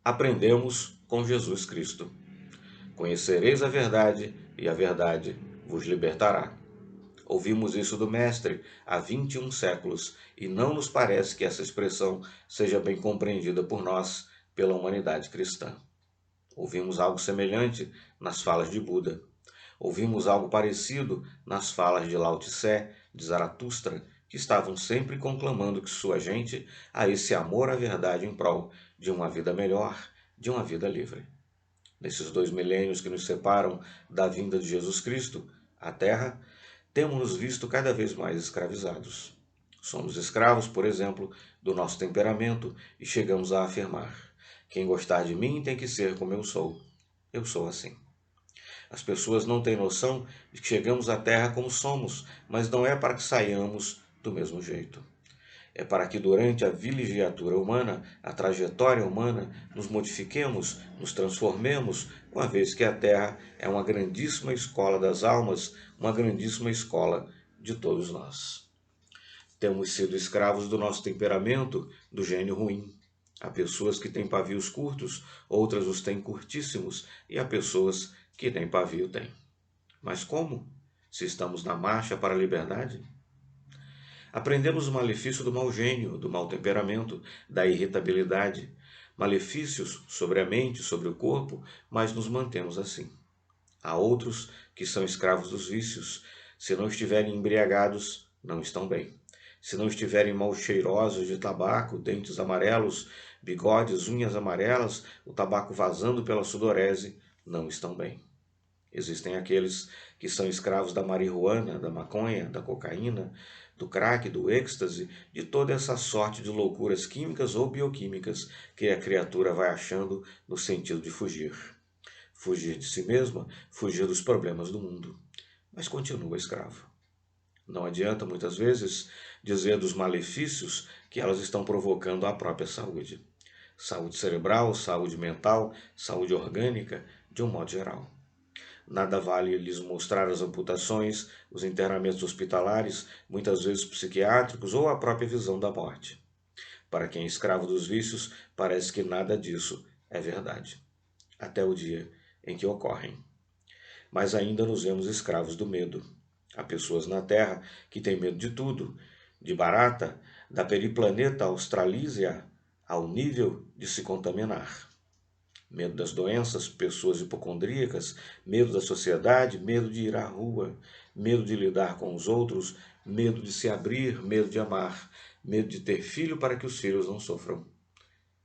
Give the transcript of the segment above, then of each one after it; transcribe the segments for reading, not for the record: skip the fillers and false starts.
Aprendemos com Jesus Cristo. Conhecereis a verdade e a verdade vos libertará. Ouvimos isso do Mestre há 21 séculos e não nos parece que essa expressão seja bem compreendida por nós, pela humanidade cristã. Ouvimos algo semelhante nas falas de Buda. Ouvimos algo parecido nas falas de Lao Tse, de Zaratustra, que estavam sempre conclamando que sua gente a esse amor à verdade em prol de uma vida melhor, de uma vida livre. Nesses 2 milênios que nos separam da vinda de Jesus Cristo à Terra, temos nos visto cada vez mais escravizados. Somos escravos, por exemplo, do nosso temperamento e chegamos a afirmar: quem gostar de mim tem que ser como eu sou. Eu sou assim. As pessoas não têm noção de que chegamos à Terra como somos, mas não é para que saiamos do mesmo jeito. É para que durante a vilegiatura humana, a trajetória humana, nos modifiquemos, nos transformemos, uma vez que a Terra é uma grandíssima escola das almas, uma grandíssima escola de todos nós. Temos sido escravos do nosso temperamento, do gênio ruim. Há pessoas que têm pavios curtos, outras os têm curtíssimos, e há pessoas que nem pavio têm. Mas como? Se estamos na marcha para a liberdade? Aprendemos o malefício do mau gênio, do mau temperamento, da irritabilidade, malefícios sobre a mente, sobre o corpo, mas nos mantemos assim. Há outros que são escravos dos vícios. Se não estiverem embriagados, não estão bem. Se não estiverem mal cheirosos de tabaco, dentes amarelos, bigodes, unhas amarelas, o tabaco vazando pela sudorese, não estão bem. Existem aqueles que são escravos da marihuana, da maconha, da cocaína, do crack, do êxtase, de toda essa sorte de loucuras químicas ou bioquímicas que a criatura vai achando no sentido de fugir. Fugir de si mesma, fugir dos problemas do mundo. Mas continua escravo. Não adianta, muitas vezes, dizer dos malefícios que elas estão provocando à própria saúde. Saúde cerebral, saúde mental, saúde orgânica, de um modo geral. Nada vale lhes mostrar as amputações, os internamentos hospitalares, muitas vezes psiquiátricos ou a própria visão da morte. Para quem é escravo dos vícios, parece que nada disso é verdade. Até o dia em que ocorrem. Mas ainda nos vemos escravos do medo. Há pessoas na Terra que têm medo de tudo, de barata, da periplaneta australísia, ao nível de se contaminar. Medo das doenças, pessoas hipocondríacas, medo da sociedade, medo de ir à rua, medo de lidar com os outros, medo de se abrir, medo de amar, medo de ter filho para que os filhos não sofram.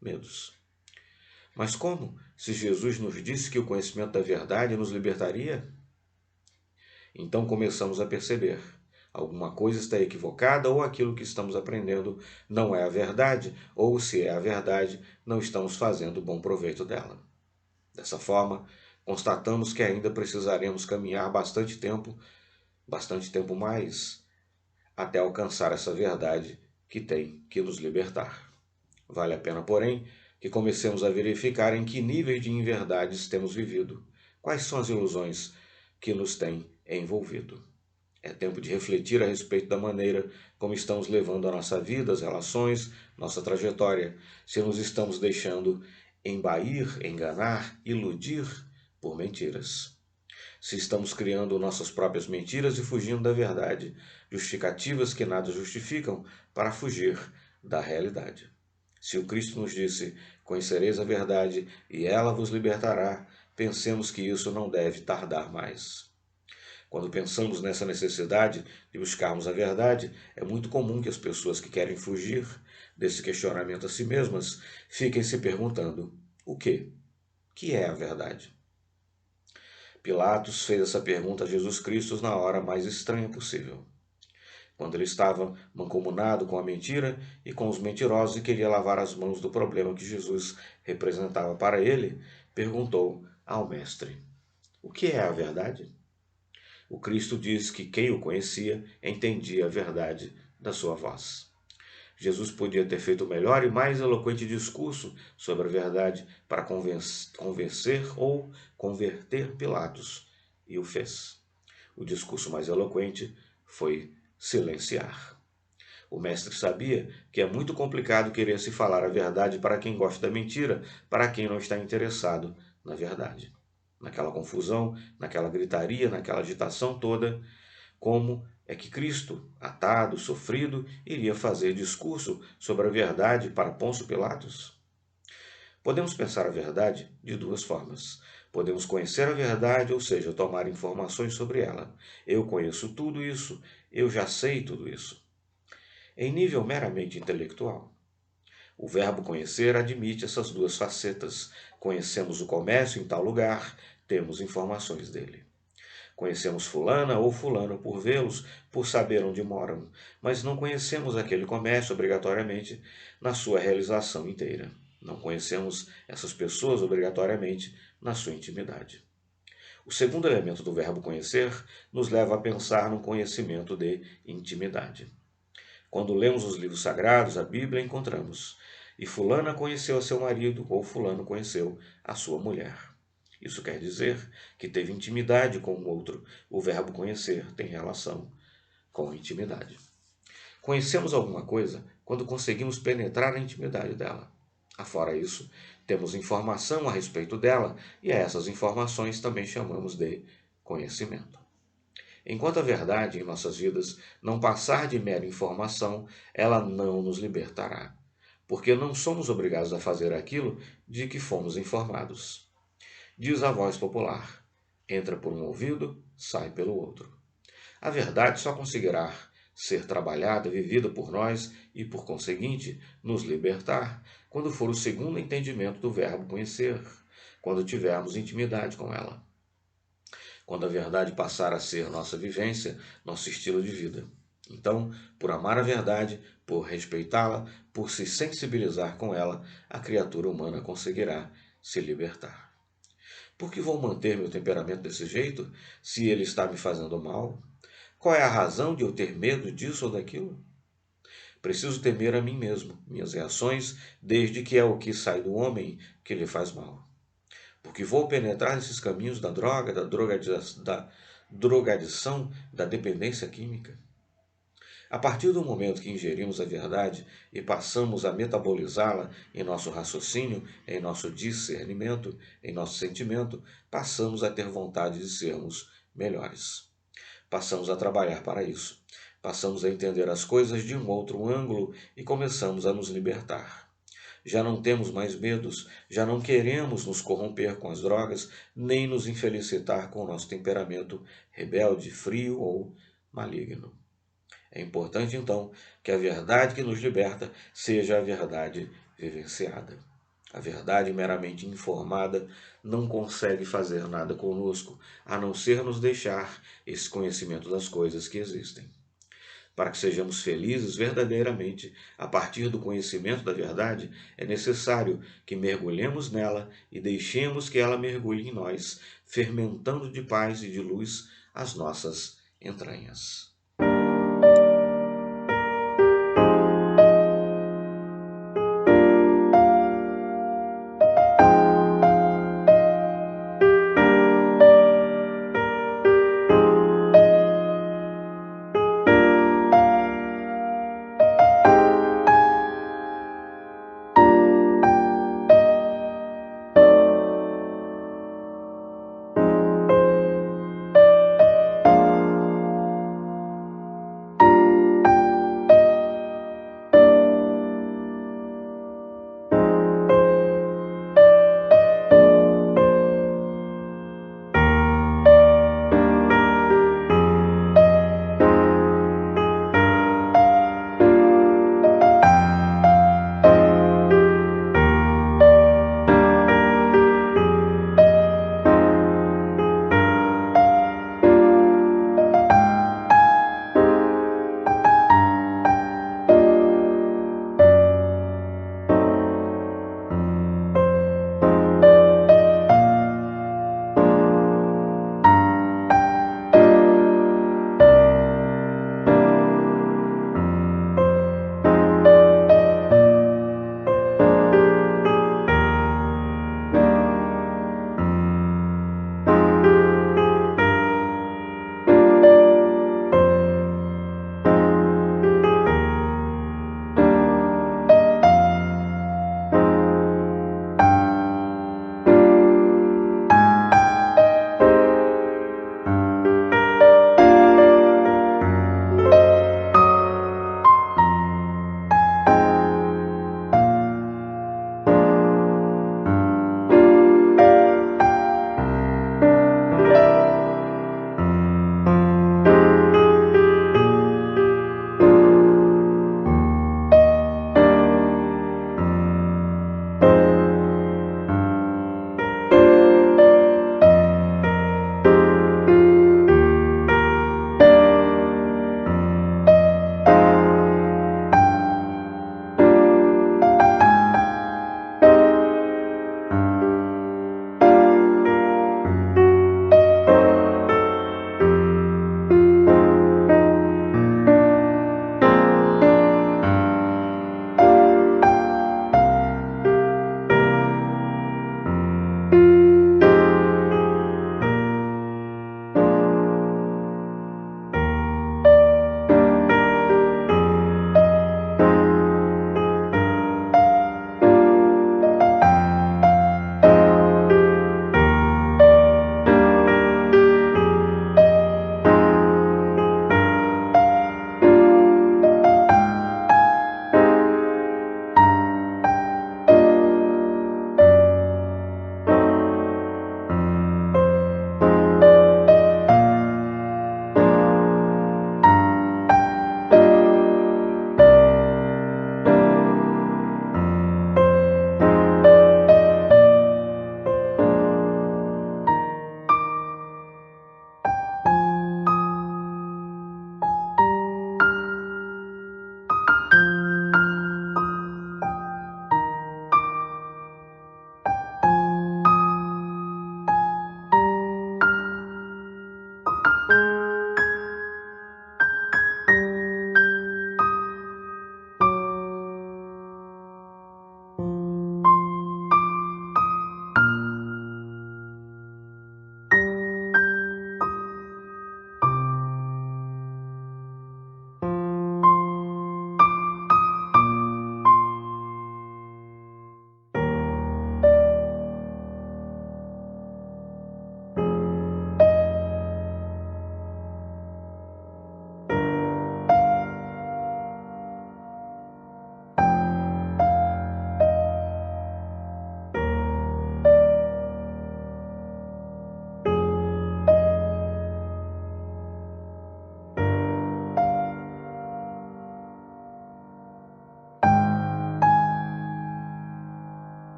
Medos. Mas como? Se Jesus nos disse que o conhecimento da verdade nos libertaria? Então começamos a perceber. Alguma coisa está equivocada ou aquilo que estamos aprendendo não é a verdade, ou se é a verdade, não estamos fazendo bom proveito dela. Dessa forma, constatamos que ainda precisaremos caminhar bastante tempo mais, até alcançar essa verdade que tem que nos libertar. Vale a pena, porém, que comecemos a verificar em que níveis de inverdades temos vivido, quais são as ilusões que nos têm envolvido. É tempo de refletir a respeito da maneira como estamos levando a nossa vida, as relações, nossa trajetória, se nos estamos deixando embair, enganar, iludir por mentiras. Se estamos criando nossas próprias mentiras e fugindo da verdade, justificativas que nada justificam para fugir da realidade. Se o Cristo nos disse: conhecereis a verdade e ela vos libertará, pensemos que isso não deve tardar mais. Quando pensamos nessa necessidade de buscarmos a verdade, é muito comum que as pessoas que querem fugir desse questionamento a si mesmas fiquem se perguntando: o quê? O que é a verdade? Pilatos fez essa pergunta a Jesus Cristo na hora mais estranha possível. Quando ele estava mancomunado com a mentira e com os mentirosos e queria lavar as mãos do problema que Jesus representava para ele, perguntou ao Mestre: o que é a verdade? O Cristo diz que quem o conhecia entendia a verdade da sua voz. Jesus podia ter feito o melhor e mais eloquente discurso sobre a verdade para convencer ou converter Pilatos, e o fez. O discurso mais eloquente foi silenciar. O mestre sabia que é muito complicado querer se falar a verdade para quem gosta da mentira, para quem não está interessado na verdade. Naquela confusão, naquela gritaria, naquela agitação toda, como é que Cristo, atado, sofrido, iria fazer discurso sobre a verdade para Pôncio Pilatos? Podemos pensar a verdade de duas formas. Podemos conhecer a verdade, ou seja, tomar informações sobre ela. Eu conheço tudo isso, eu já sei tudo isso. Em nível meramente intelectual, o verbo conhecer admite essas duas facetas. Conhecemos o comércio em tal lugar, temos informações dele. Conhecemos fulana ou fulano por vê-los, por saber onde moram, mas não conhecemos aquele comércio obrigatoriamente na sua realização inteira. Não conhecemos essas pessoas obrigatoriamente na sua intimidade. O segundo elemento do verbo conhecer nos leva a pensar no conhecimento de intimidade. Quando lemos os livros sagrados, a Bíblia, encontramos: e fulana conheceu a seu marido, ou fulano conheceu a sua mulher. Isso quer dizer que teve intimidade com o outro. O verbo conhecer tem relação com intimidade. Conhecemos alguma coisa quando conseguimos penetrar na intimidade dela. Afora isso, temos informação a respeito dela e a essas informações também chamamos de conhecimento. Enquanto a verdade em nossas vidas não passar de mera informação, ela não nos libertará, porque não somos obrigados a fazer aquilo de que fomos informados. Diz a voz popular: entra por um ouvido, sai pelo outro. A verdade só conseguirá ser trabalhada, vivida por nós e, por conseguinte, nos libertar, quando for o segundo entendimento do verbo conhecer, quando tivermos intimidade com ela. Quando a verdade passar a ser nossa vivência, nosso estilo de vida. Então, por amar a verdade, por respeitá-la, por se sensibilizar com ela, a criatura humana conseguirá se libertar. Por que vou manter meu temperamento desse jeito, se ele está me fazendo mal? Qual é a razão de eu ter medo disso ou daquilo? Preciso temer a mim mesmo, minhas reações, desde que é o que sai do homem que lhe faz mal. Porque vou penetrar nesses caminhos da droga, da drogadição, da dependência química. A partir do momento que ingerimos a verdade e passamos a metabolizá-la em nosso raciocínio, em nosso discernimento, em nosso sentimento, passamos a ter vontade de sermos melhores. Passamos a trabalhar para isso. Passamos a entender as coisas de um outro ângulo e começamos a nos libertar. Já não temos mais medos, já não queremos nos corromper com as drogas, nem nos infelicitar com o nosso temperamento rebelde, frio ou maligno. É importante, então, que a verdade que nos liberta seja a verdade vivenciada. A verdade meramente informada não consegue fazer nada conosco, a não ser nos deixar esse conhecimento das coisas que existem. Para que sejamos felizes verdadeiramente, a partir do conhecimento da verdade, é necessário que mergulhemos nela e deixemos que ela mergulhe em nós, fermentando de paz e de luz as nossas entranhas.